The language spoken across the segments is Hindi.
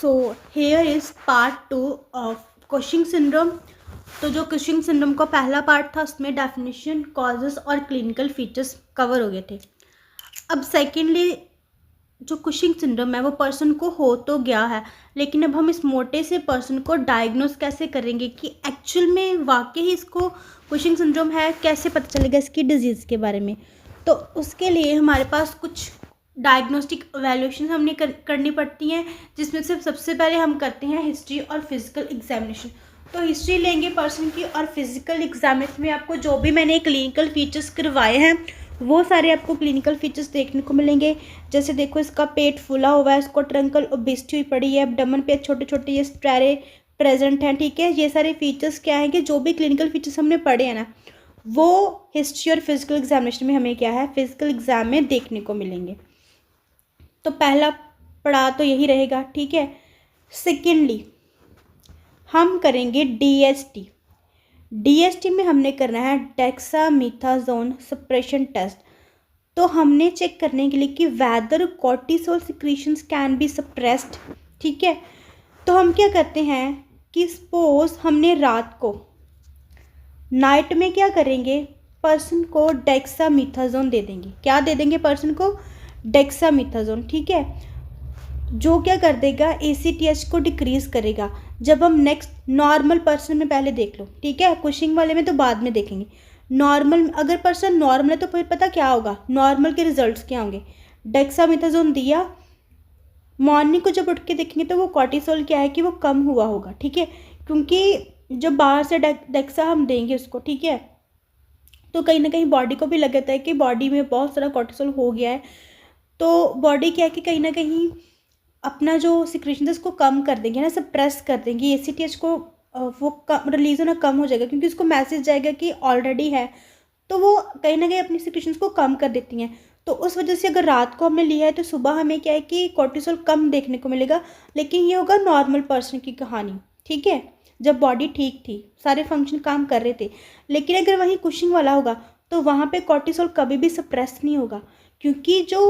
So here is part 2 of Cushing syndrome. तो जो कुशिंग सिंड्रोम का पहला पार्ट था उसमें डेफिनेशन, कॉजेस और क्लिनिकल फीचर्स कवर हो गए थे। अब सेकेंडली जो कुशिंग सिंड्रोम है वो पर्सन को हो तो गया है, लेकिन अब हम इस मोटे से पर्सन को डायग्नोस कैसे करेंगे कि एक्चुअल में वाकई ही इसको कुशिंग सिंड्रोम है, कैसे पता चलेगा इसकी डिजीज़ के बारे में। तो उसके लिए हमारे पास कुछ डायग्नोस्टिक एवेल्यूशन हमने करनी पड़ती हैं, जिसमें से सबसे पहले हम करते हैं हिस्ट्री और फिजिकल एग्जामिनेशन। तो हिस्ट्री लेंगे पर्सन की, और फिजिकल एग्जामिनेशन में आपको जो भी मैंने क्लिनिकल फीचर्स करवाए हैं वो सारे आपको क्लिनिकल फीचर्स देखने को मिलेंगे। जैसे देखो, इसका पेट फूला हुआ है, इसको ट्रंकल ओबेसिटी हुई पड़ी है, एब्डोमेन पे छोटे छोटे ये स्ट्रेरे प्रेजेंट हैं। ठीक है, ये सारे फीचर्स क्या हैं कि जो भी क्लिनिकल फीचर्स हमने पढ़े हैं ना, वो हिस्ट्री और फिजिकल एग्जामिनेशन में हमें क्या है, फिजिकल एग्जाम में देखने को मिलेंगे। तो पहला पड़ाव तो यही रहेगा। ठीक है, सेकेंडली हम करेंगे डीएसटी। डीएसटी में हमने करना है डेक्सामेथासोन सप्रेशन टेस्ट। तो हमने चेक करने के लिए कि whether cortisol secretions can be suppressed. ठीक है, तो हम क्या करते हैं कि सपोज हमने रात को नाइट में क्या करेंगे, पर्सन को डेक्सामेथासोन दे देंगे। क्या दे देंगे पर्सन को? डेक्सामेथासोन। ठीक है, जो क्या कर देगा, ACTH को डिक्रीज करेगा। जब हम नेक्स्ट नॉर्मल पर्सन में पहले देख लो, ठीक है, कुशिंग वाले में तो बाद में देखेंगे। नॉर्मल, अगर पर्सन नॉर्मल है तो फिर पता क्या होगा, नॉर्मल के रिजल्ट्स क्या होंगे। डेक्सामेथासोन दिया, मॉर्निंग को जब उठ के देखेंगे तो वो कॉर्टिसोल क्या है कि वो कम हुआ होगा। ठीक है, क्योंकि जब बाहर से डेक्सा हम देंगे उसको, ठीक है, तो कहीं ना कहीं बॉडी को भी लगता है कि बॉडी में बहुत सारा कॉर्टिसोल हो गया है। तो बॉडी क्या है कि कहीं ना कहीं अपना जो सिक्रेशन है उसको कम कर देंगे ना, सप्रेस कर देंगे। ACTH को वो कम रिलीज होना कम हो जाएगा, क्योंकि उसको मैसेज जाएगा कि ऑलरेडी है, तो वो कहीं ना कहीं अपनी सिक्रेशंस को कम कर देती हैं। तो उस वजह से अगर रात को हमने लिया है तो सुबह हमें क्या है कि कॉर्टिसोल कम देखने को मिलेगा। लेकिन ये होगा नॉर्मल पर्सन की कहानी। ठीक है, जब बॉडी ठीक थी, सारे फंक्शन काम कर रहे थे। लेकिन अगर वहीं कुशिंग वाला होगा तो वहाँ पे कॉर्टिसोल कभी भी सप्रेस नहीं होगा, क्योंकि जो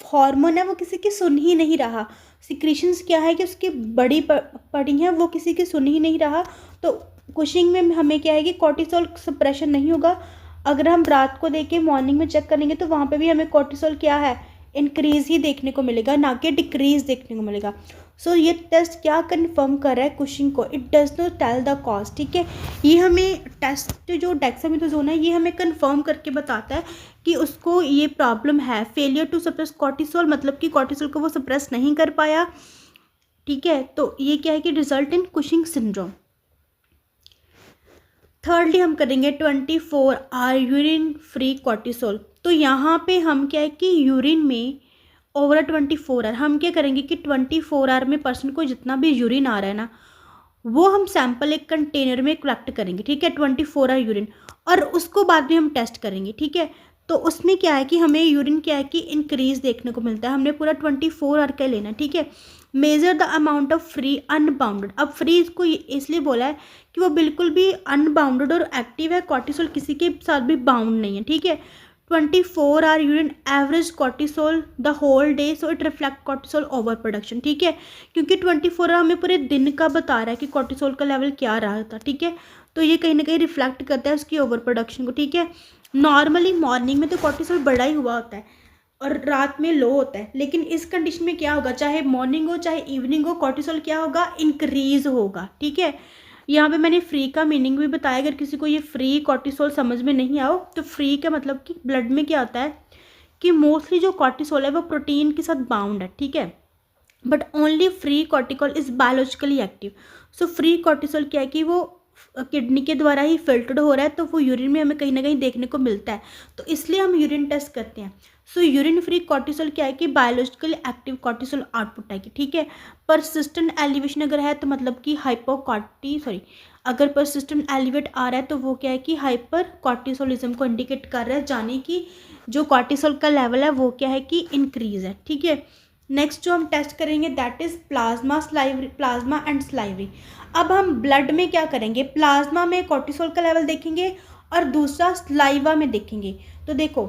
हार्मोन है वो किसी की सुन ही नहीं रहा। सिक्रीशंस क्या है कि उसकी बड़ी पड़ी हैं, वो किसी की सुन ही नहीं रहा। तो कुशिंग में हमें क्या है कि कॉर्टिसोल सप्रेशन नहीं होगा। अगर हम रात को देखें, मॉर्निंग में चेक करेंगे तो वहाँ पे भी हमें कॉर्टिसोल क्या है, इंक्रीज ही देखने को मिलेगा, ना कि डिक्रीज देखने को मिलेगा। सो ये टेस्ट क्या कंफर्म कर रहा है कुशिंग को? It does not tell the cause. ठीक है, ये हमें टेस्ट जो डेक्सामेथासोन है ये हमें कंफर्म करके बताता है कि उसको ये प्रॉब्लम है, फेलियर टू सप्रेस कॉर्टिसोल, मतलब कि कॉर्टिसोल को वो सप्रेस नहीं कर पाया। ठीक है, तो ये क्या है कि result in Cushing syndrome. Thirdly हम करेंगे 24 आवर यूरिन फ्री कॉर्टिसोल। तो यहाँ पे हम क्या है कि यूरिन में ओवर 24 आवर हम क्या करेंगे कि 24 आवर में पर्सन को जितना भी यूरिन आ रहा है ना, वो हम सैंपल एक कंटेनर में कलेक्ट करेंगे। ठीक है, 24 आवर यूरिन, और उसको बाद में हम टेस्ट करेंगे। ठीक है, तो उसमें क्या है कि हमें यूरिन क्या है कि इंक्रीज देखने को मिलता है। हमने पूरा 24 आवर का लेना है। ठीक है, measure the amount of free unbounded. अब फ्री इसको इसलिए बोला है कि वो बिल्कुल भी अनबाउंडेड और एक्टिव है, कॉर्टिसोल किसी के साथ भी बाउंड नहीं है। ठीक है, 24 hour urine average cortisol the whole day, so it reflect cortisol over production. ठीक है, क्योंकि 24 आवर हमें पूरे दिन का बता रहा है कि कॉर्टिसोल का लेवल क्या रहा था। ठीक है, तो ये कहीं ना कहीं रिफ्लेक्ट करता है उसकी ओवर प्रोडक्शन को। ठीक है, नॉर्मली मॉर्निंग में तो कॉर्टिसोल बड़ा ही हुआ होता है और रात में लो होता है, लेकिन इस कंडीशन में क्या होगा, चाहे मॉर्निंग हो चाहे इवनिंग हो, कॉर्टिसोल क्या होगा, इंक्रीज होगा। ठीक है, यहाँ पे मैंने फ्री का मीनिंग भी बताया। अगर किसी को ये फ्री कॉर्टिसोल समझ में नहीं आओ तो फ्री का मतलब कि ब्लड में क्या होता है कि मोस्टली जो कॉर्टिसोल है वो प्रोटीन के साथ बाउंड है। ठीक है, but only free cortical is biologically active. So free cortisol क्या है कि वो किडनी के द्वारा ही फिल्टर्ड हो रहा है, तो वो यूरिन में हमें कहीं ना कहीं देखने को मिलता है, तो इसलिए हम यूरिन टेस्ट करते हैं। सो यूरिन फ्री कॉर्टिसोल क्या है कि बायोलॉजिकली एक्टिव कॉर्टिसोल आउटपुट है। ठीक है, परसिस्टेंट एलिवेशन अगर है तो मतलब कि अगर परसिस्टेंट एलिवेट आ रहा है तो वो क्या है कि हाइपर कॉर्टिसोलिज्म को इंडिकेट कर रहा है, जाने कि जो कॉर्टिसोल का लेवल है वो क्या है कि इंक्रीज है। ठीक है, नेक्स्ट जो हम टेस्ट करेंगे that is plasma and salivary. अब हम ब्लड में क्या करेंगे, प्लाज्मा में कॉर्टिसोल का लेवल देखेंगे और दूसरा स्लाइवा में देखेंगे। तो देखो,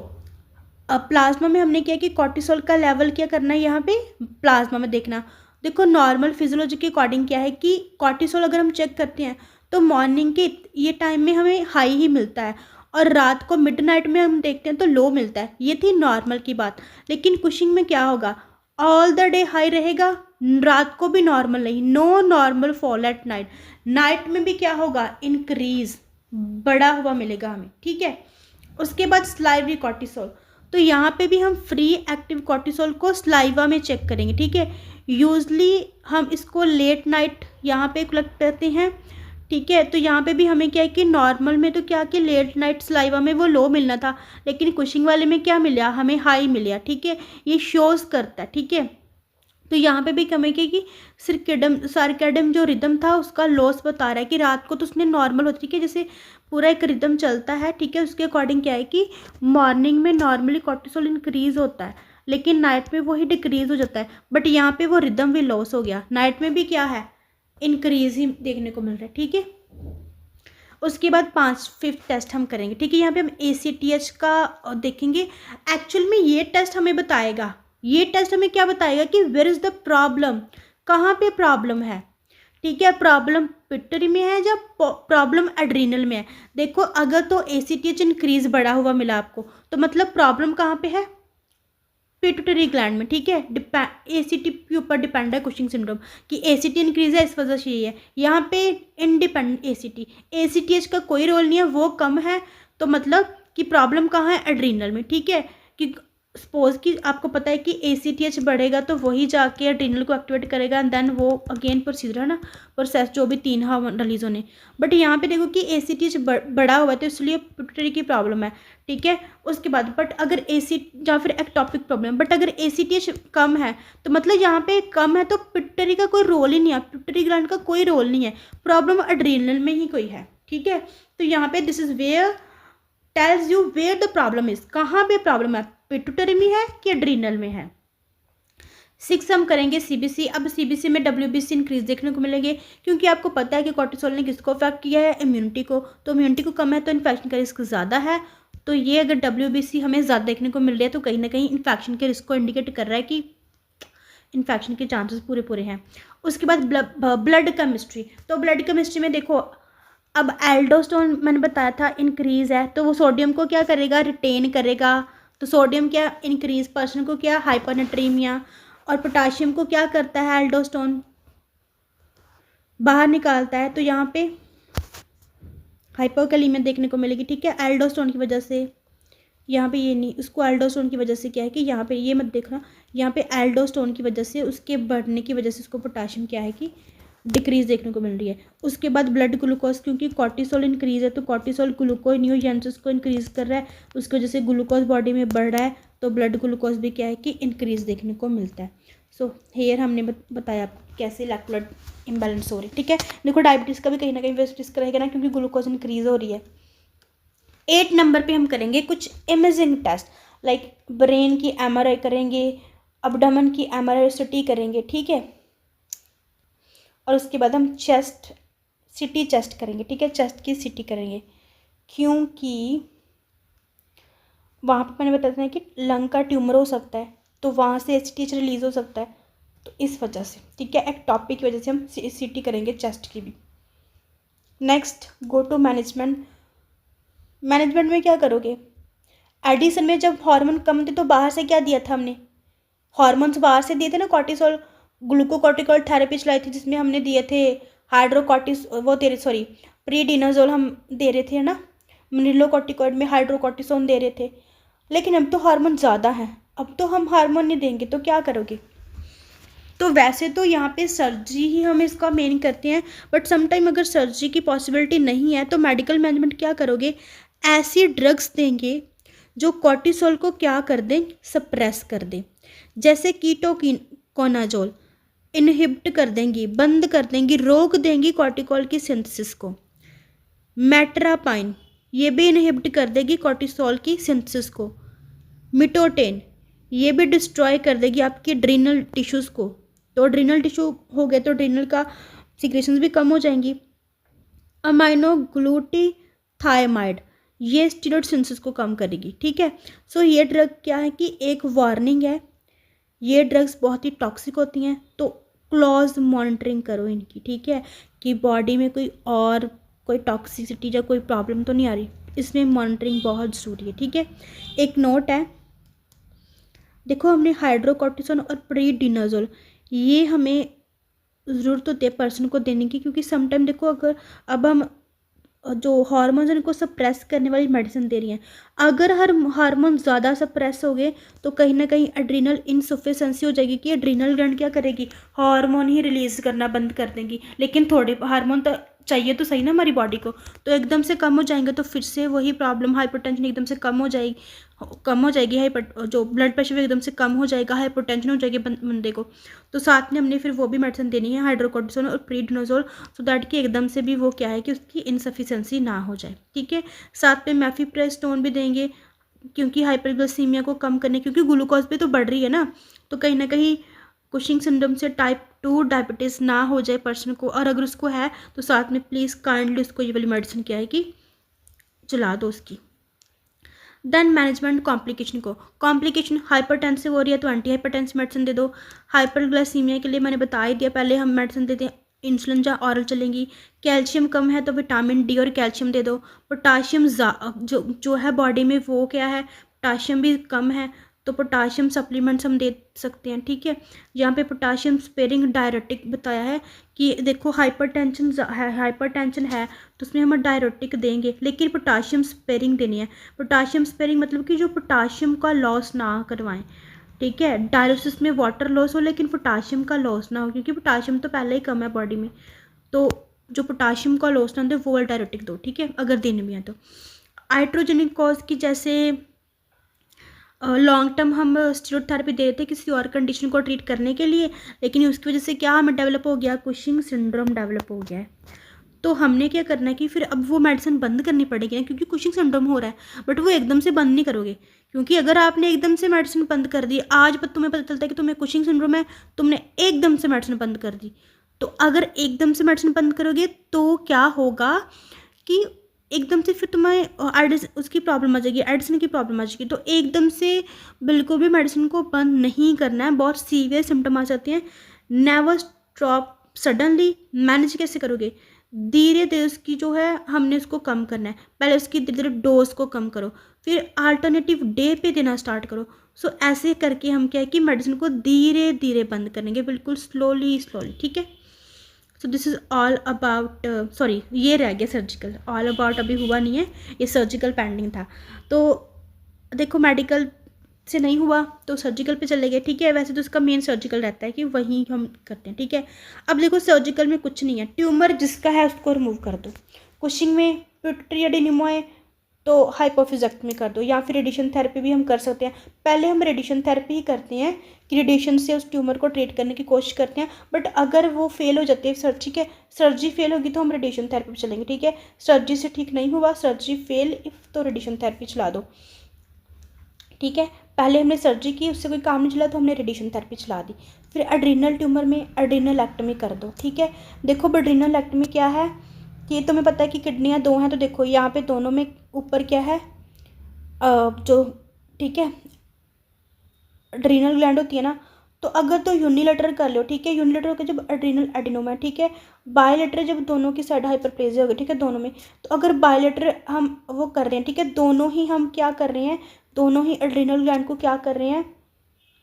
अब प्लाज्मा में हमने क्या कि कॉर्टिसोल का लेवल क्या करना है, यहाँ पे प्लाज्मा में देखना। देखो नॉर्मल फिजियोलॉजी के अकॉर्डिंग क्या है कि कॉर्टिसोल अगर हम चेक करते हैं तो मॉर्निंग के ये टाइम में हमें हाई ही मिलता है और रात को मिडनाइट में हम देखते हैं तो लो मिलता है। ये थी नॉर्मल की बात। लेकिन कुशिंग में क्या होगा, ऑल द डे हाई रहेगा, रात को भी नॉर्मल नहीं, no normal fall at night. Night में भी क्या होगा, इंक्रीज, बढ़ा हुआ मिलेगा हमें, ठीक है। उसके बाद स्लाइवरी कॉर्टिसोल, तो यहाँ पे भी हम फ्री एक्टिव कॉर्टिसोल को स्लाइवा में चेक करेंगे, ठीक है। यूजली हम इसको लेट नाइट यहाँ पे कलेक्ट करते हैं, ठीक है। तो यहाँ पे भी हमें क्या है कि नॉर्मल में तो क्या कि लेट नाइट स्लाइवा में वो लो मिलना था, लेकिन कुशिंग वाले में क्या मिला, हमें हाई मिला, ठीक है। ये शोज करता है, ठीक है। तो यहाँ पे भी हमें क्या कि सर्केडियम जो रिदम था उसका लॉस बता रहा है कि रात को तो उसने नॉर्मल होती है, जैसे पूरा एक रिदम चलता है, ठीक है। उसके अकॉर्डिंग क्या है कि मॉर्निंग में नॉर्मली कॉर्टिसोल इंक्रीज होता है, लेकिन नाइट में वही डिक्रीज हो जाता है। बट यहाँ पे वो रिदम भी लॉस हो गया, नाइट में भी क्या है, इंक्रीज ही देखने को मिल रहा है, ठीक है। उसके बाद 5th टेस्ट हम करेंगे, ठीक है। यहाँ पे हम ACTH का देखेंगे। एक्चुअल में ये टेस्ट हमें बताएगा, ये टेस्ट हमें क्या बताएगा कि वेयर इज़ द प्रॉब्लम, कहाँ पे प्रॉब्लम है, ठीक है। प्रॉब्लम पिट्यूटरी में है या प्रॉब्लम एड्रीनल में है। देखो अगर तो ACTH इंक्रीज बढ़ा हुआ मिला आपको तो मतलब प्रॉब्लम कहाँ पे है, पिट्यूटरी ग्लैंड में, ठीक है। ACT के ऊपर डिपेंड है कुशिंग सिंड्रोम कि ACT इंक्रीज है, इस वजह से ये है। यहाँ पे इंडिपेंडेंट ACTH का कोई रोल नहीं है, वो कम है तो मतलब कि प्रॉब्लम कहाँ है, एड्रीनल में, ठीक है। कि सपोज कि आपको पता है कि ACTH बढ़ेगा तो वही जाके एड्रीनल को एक्टिवेट करेगा एंड देन वो अगेन प्रोसीजर है ना, प्रोसेस जो भी 3 हार्मोन रिलीज होने। बट यहाँ पे देखो कि ACTH बढ़ा हुआ है तो इसलिए पिट्यूटरी की प्रॉब्लम है, ठीक है। उसके बाद बट अगर या फिर एक्टोपिक प्रॉब्लम, बट अगर ACTH कम है तो मतलब यहाँ पे कम है तो पिट्यूटरी का कोई रोल ही नहीं है, पिट्यूटरी ग्लैंड का कोई रोल नहीं है, प्रॉब्लम एड्रीनल में ही कोई है, ठीक है। तो यहाँ पे this is where tells you where the problem is, कहाँ पे प्रॉब्लम है, पिट्यूटरी में है कि एड्रीनल में है। 6 हम करेंगे CBC। अब CBC में WBC इंक्रीज देखने को मिलेंगे क्योंकि आपको पता है कि कॉर्टिसोल ने किसको अफेक्ट किया है, इम्यूनिटी को। तो इम्यूनिटी को कम है तो इन्फेक्शन का रिस्क ज़्यादा है। तो ये अगर WBC हमें ज़्यादा देखने को मिल रहा है तो कहीं ना कहीं इन्फेक्शन के रिस्क को इंडिकेट कर रहा है कि इन्फेक्शन के चांसेस पूरे हैं। उसके बाद ब्लड केमिस्ट्री, तो ब्लड केमिस्ट्री में देखो अब एल्डोस्टोन मैंने बताया था इंक्रीज है तो वो सोडियम को क्या करेगा, रिटेन करेगा। तो सोडियम क्या इंक्रीज, पर्सन को क्या हाइपरनेट्रीमिया, और पोटाशियम को क्या करता है, एल्डोस्टोन बाहर निकालता है। तो यहाँ पे हाइपोकैलेमिया देखने को मिलेगी, ठीक है, एल्डोस्टोन की वजह से। यहाँ पे ये नहीं, उसको एल्डोस्टोन की वजह से क्या है कि यहाँ पे ये मत देखना, यहाँ पे एल्डोस्टोन की वजह से उसके बढ़ने की वजह से उसको पोटाशियम क्या है कि डिक्रीज देखने को मिल रही है। उसके बाद ब्लड ग्लूकोज, क्योंकि कॉर्टिसोल इंक्रीज है तो कॉर्टिसोल ग्लूकोनियोजेनेसिस को इंक्रीज कर रहा है, उसकी वजह से ग्लूकोज बॉडी में बढ़ रहा है तो ब्लड ग्लूकोज भी क्या है कि इंक्रीज देखने को मिलता है। सो हेयर हमने बताया कैसे इलेक्ट्रोलाइट इम्बैलेंस हो रही है, ठीक है। देखो डायबिटीज़ का भी कहीं ना कहीं रिस्क रहेगा ना, क्योंकि ग्लूकोज इंक्रीज हो रही है। 8 नंबर पे हम करेंगे कुछ इमेजिंग टेस्ट, लाइक ब्रेन की MRI करेंगे, अबडमन की MRI स्टडी करेंगे, ठीक है। और उसके बाद हम CT चेस्ट करेंगे, ठीक है, चेस्ट की CT करेंगे क्योंकि वहाँ पे मैंने बताया था कि लंग का ट्यूमर हो सकता है तो वहाँ से ACTH रिलीज हो सकता है, तो इस वजह से, ठीक है, एक टॉपिक की वजह से हम CT करेंगे चेस्ट की भी। नेक्स्ट गो टू मैनेजमेंट में क्या करोगे, एडिसन में जब हार्मोन कम थे तो बाहर से क्या दिया था हमने, हार्मोन्स बाहर से दिए थे ना, कॉर्टिसोल ग्लूकोकॉर्टिकॉइड थेरेपी चलाई थी जिसमें हमने दिए थे प्रीडिनाजोल हम दे रहे थे ना, मिनरलोकॉर्टिकॉइड में हाइड्रोकॉर्टिसोन दे रहे थे। लेकिन अब तो हार्मोन ज़्यादा हैं, अब तो हम हार्मोन नहीं देंगे तो क्या करोगे। तो वैसे तो यहाँ पे सर्जरी ही हम इसका मेन करते हैं, बट समटाइम अगर सर्जरी की पॉसिबिलिटी नहीं है तो मेडिकल मैनेजमेंट क्या करोगे, ऐसी ड्रग्स देंगे जो कॉर्टिसोल को क्या कर दें, सप्रेस कर दें। जैसे कीटोकोनाजोल इनहिबिट कर देंगी, बंद कर देंगी, रोक देंगी कॉर्टिकॉल की सिंथेसिस को। मेट्रापाइन ये भी इनहिबिट कर देगी कॉर्टिसोल की सिंथेसिस को। मिटोटेन ये भी डिस्ट्रॉय कर देगी आपकी ड्रीनल टिश्यूज़ को, तो ड्रीनल टिश्यू हो गए तो ड्रीनल का सिक्रेशंस भी कम हो जाएंगी। अमाइनोग्लूटाथाइमाइड ये स्टीरॉयड सिंथेसिस को कम करेगी, ठीक है। सो ये ड्रग क्या है कि एक वार्निंग है, ये ड्रग्स बहुत ही टॉक्सिक होती हैं, तो क्लोज मॉनिटरिंग करो इनकी, ठीक है, कि बॉडी में कोई टॉक्सिसिटी या कोई प्रॉब्लम तो नहीं आ रही, इसमें मॉनिटरिंग बहुत ज़रूरी है, ठीक है। एक नोट है, देखो हमने हाइड्रोकॉर्टिसोन और प्रीडिनाजोल ये हमें ज़रूरत होती है पर्सन को देने की, क्योंकि समटाइम देखो अगर अब हम जो हार्मोन्स हैं उनको सप्रेस करने वाली मेडिसिन दे रही हैं, अगर हर हार्मोन ज़्यादा सप्रेस हो गए तो कहीं ना कहीं एड्रीनल इनसफिशेंसी हो जाएगी, कि एड्रीनल ग्लैंड क्या करेगी, हार्मोन ही रिलीज़ करना बंद कर देंगी, लेकिन थोड़े हार्मोन तो चाहिए तो सही ना हमारी बॉडी को, तो एकदम से कम हो जाएंगे तो फिर से वही प्रॉब्लम, हाइपरटेंशन एकदम से कम हो जाएगी जो ब्लड प्रेशर एकदम से कम हो जाएगा, हाइपरटेंशन हो जाएगी बंदे को। तो साथ में हमने फिर वो भी मेडिसिन देनी है, हाइड्रोकॉर्टिसोन और प्रीडिनोजोल, सो दैट कि एकदम से भी वो क्या है कि उसकी इनसफिशेंसी ना हो जाए, ठीक है। साथ में मेफिप्रेस्टोन भी देंगे, क्योंकि हाइपरग्लाइसीमिया को कम करने, क्योंकि ग्लूकोज भी तो बढ़ रही है ना, तो कहीं ना कहीं कुशिंग सिंड्रोम से टाइप 2 डायबिटीज़ ना हो जाए पर्सन को, और अगर उसको है तो साथ में प्लीज़ काइंडली उसको ये वाली मेडिसिन क्या है कि चला दो उसकी। देन मैनेजमेंट कॉम्प्लिकेशन हाइपरटेंसिव हो रही है तो एंटी हाइपरटेंसिव मेडिसिन दे दो। हाइपरग्लाइसीमिया के लिए मैंने बता ही दिया, पहले हम मेडिसिन देते हैं इंसुलिन या ऑरल चलेंगी। कैल्शियम कम है तो विटामिन डी और कैल्शियम दे दो। पोटाशियम जो है बॉडी में वो क्या है, पोटाशियम भी कम है तो पोटाशियम सप्लीमेंट्स हम दे सकते हैं, ठीक है। यहाँ पे पोटाशियम स्पेरिंग डायरेटिक बताया है कि देखो हाइपरटेंशन है तो उसमें हम डायरेटिक देंगे, लेकिन पोटाशियम स्पेरिंग देनी है। पोटाशियम स्पेरिंग मतलब कि जो पोटाशियम का लॉस ना करवाएं, ठीक है। डायलिसिस में वाटर लॉस हो लेकिन पोटाशियम का लॉस ना हो, क्योंकि पोटाशियम तो पहले ही कम है बॉडी में, तो जो पोटाशियम का लॉस ना हो वो डायरेटिक दो, ठीक है, अगर देने में है तो। आइट्रोजेनिक कॉज की जैसे लॉन्ग टर्म हम स्टेरॉइड थेरेपी दे रहे थे किसी और कंडीशन को ट्रीट करने के लिए, लेकिन उसकी वजह से क्या हमें डेवलप हो गया, कुशिंग सिंड्रोम डेवलप हो गया है। तो हमने क्या करना है कि फिर अब वो मेडिसिन बंद करनी पड़ेगी ना, क्योंकि कुशिंग सिंड्रोम हो रहा है, बट वो एकदम से बंद नहीं करोगे, क्योंकि अगर आपने एकदम से मेडिसिन बंद कर दी, आज तुम्हें पता चलता है कि तुम्हें कुशिंग सिंड्रोम है, तुमने एकदम से मेडिसिन बंद कर दी, तो अगर एकदम से मेडिसिन बंद करोगे तो क्या होगा कि एकदम से फिर तुम्हें उसकी प्रॉब्लम आ जाएगी, एडिसन की प्रॉब्लम आ जाएगी। तो एकदम से बिल्कुल भी मेडिसिन को बंद नहीं करना है, बहुत सीवियर सिम्टम आ जाते हैं। Never stop suddenly. मैनेज कैसे करोगे, धीरे धीरे उसकी जो है हमने उसको कम करना है, पहले उसकी धीरे धीरे डोज को कम करो, फिर अल्टरनेटिव डे पे देना स्टार्ट करो। सो ऐसे करके हम क्या है कि मेडिसिन को धीरे धीरे बंद करेंगे, बिल्कुल स्लोली, ठीक है। So this is all about, sorry ये रह गया सर्जिकल, ऑल अबाउट अभी हुआ नहीं है, ये सर्जिकल पेंडिंग था। तो देखो मेडिकल से नहीं हुआ तो सर्जिकल पे चले गए, ठीक है। वैसे तो इसका मेन सर्जिकल रहता है कि वही हम करते हैं, ठीक है। अब देखो सर्जिकल में कुछ नहीं है, ट्यूमर जिसका है उसको रिमूव कर दो। कुशिंग में पिट्यूटरी एडेनोमा है तो हाइपोफिजेक्टमी कर दो, या फिर रेडिएशन थेरेपी भी हम कर सकते हैं। पहले हम रेडिएशन थेरेपी ही करते हैं कि रेडिएशन से उस ट्यूमर को ट्रीट करने की कोशिश करते हैं, बट अगर वो फेल हो जाती है ठीक है, सर्जरी फेल होगी तो हम रेडिएशन थेरेपी पे चलेंगे, ठीक है। सर्जरी से ठीक नहीं हुआ, सर्जरी फेल इफ, तो रेडिएशन थेरेपी चला दो, ठीक है। पहले हमने सर्जरी की, उससे कोई काम नहीं चला तो हमने रेडिएशन थेरेपी चला दी। फिर एड्रीनल ट्यूमर में एड्रीनलेक्टमी कर दो, ठीक है। देखो एड्रीनलेक्टमी क्या है कि तुम्हें पता है कि किडनियाँ 2 हैं, तो देखो यहाँ पे दोनों में ऊपर क्या है जो, ठीक है, एड्रीनल ग्लैंड होती है ना, तो अगर तो यूनिलेटरल कर लो, ठीक है, यूनिलेटरल का जब एड्रीनल एडिनोमा है, ठीक है। बायलेटरल जब दोनों की साइड हाइपरप्लेजिया होगी, ठीक है, दोनों में, तो अगर बायलेटरल हम वो कर रहे हैं, ठीक है, दोनों ही हम क्या कर रहे हैं, दोनों ही एड्रीनल ग्लैंड को क्या कर रहे हैं,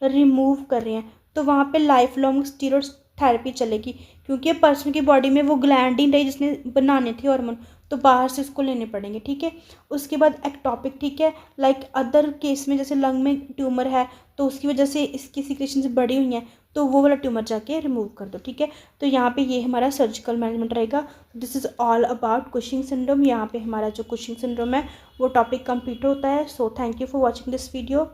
रिमूव कर रहे हैं, तो वहाँ पे लाइफ लॉन्ग स्टीरॉयड थेरेपी चलेगी, क्योंकि पर्सन की बॉडी में वो ग्लैंड ही नहीं जिसने बनाने थे हार्मोन, तो बाहर से उसको लेने पड़ेंगे, ठीक है। उसके बाद एक्टोपिक, ठीक है, लाइक अदर केस में जैसे लंग में ट्यूमर है तो उसकी वजह से इसकी सिक्रेशंस बढ़ी हुई हैं, तो वो वाला ट्यूमर जाके रिमूव कर दो, ठीक है। तो यहाँ पे ये हमारा सर्जिकल मैनेजमेंट रहेगा। This is all about Cushing syndrome. यहाँ पे हमारा जो कुशिंग सिंड्रोम है वो टॉपिक कंप्लीट होता है। So thank you for watching this video.